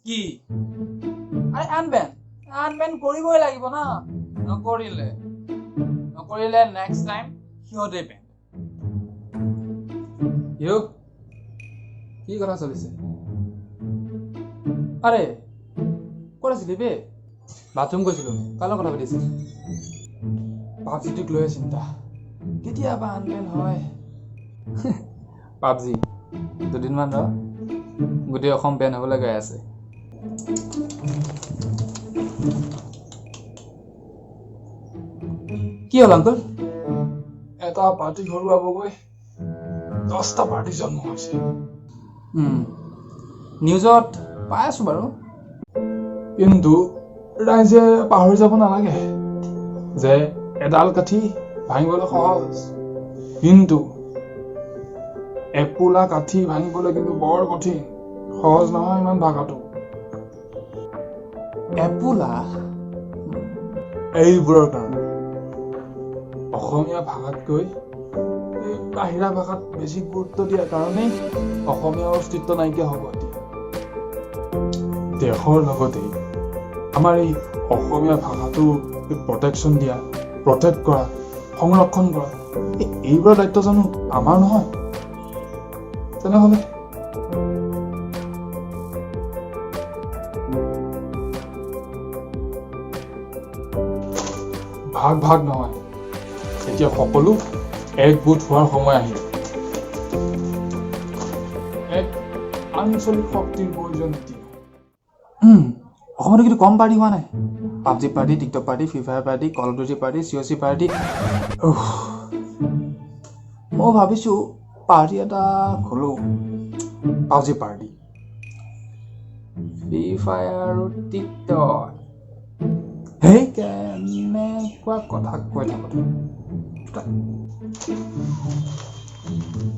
কি আৰে আনবেন কৰিবই লাগিব না নকৰিলে নেক্সট টাইম সিহঁতে বেন ইউ কি কথা চলিছে আৰে ক'ত আছিলি বে বাথৰুম গৈছিলো কাৰ লগত কথা পাতিছিল পাবজিটোক লৈ চিন্তা কেতিয়াবা আনবেন হয় পাবজি দুদিনমান ৰ গোটেই অসম বেন হ'বলৈ গৈ আছে কি হ'ল আংকুল এটা পাৰ্টি ঘৰুৱাবগৈ 10টা পাৰ্টি জন্ম হৈছে নিউজত পাই আছো বাৰু কিন্তু ৰাইজে পাহৰি যাব নালাগে যে এডাল কাঠি ভাঙিবলৈ সহজ কিন্তু এপোলা কাঠি ভাঙিবলৈ কিন্তু বৰ কঠিন সহজ নহয় ইমান ভাগাটো এপোলা এইবোৰৰ কাৰণে অসমীয়া ভাষাতকৈ বাহিৰা ভাষাত বেছি গুৰুত্ব দিয়াৰ কাৰণেই অসমীয়াৰ অস্তিত্ব নাইকিয়া হ'ব এতিয়া দেশৰ লগতে আমাৰ এই অসমীয়া ভাষাটো প্ৰটেকশ্যন দিয়া প্ৰটেক্ট কৰা সংৰক্ষণ কৰা এইবোৰৰ দায়িত্ব জানো আমাৰ নহয় তেনেহ'লে ভাগ নহয় এতিয়া সকলো একগোট হোৱাৰ সময় আহিল এক আঞ্চলিক শক্তিৰ প্ৰয়োজন এতিয়া অসমত কিন্তু কম পাৰ্টি হোৱা নাই PUBG party TikTok party free fire party call of duty party COC party মই ভাবিছোঁ পাৰ্টি এটা খোলো পাবজি পাৰ্টি ফ্ৰী ফায়াৰ আৰু টিকটক হেই কেনেকুৱা কথা কৈ থাকোঁ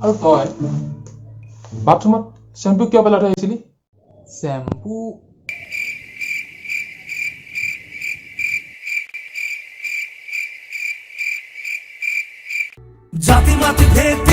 আৰু তই বাথৰুমত চেম্পু কিয় পেলাই থৈ আহিছিলি চেম্পু জাতি মাতি ভেদ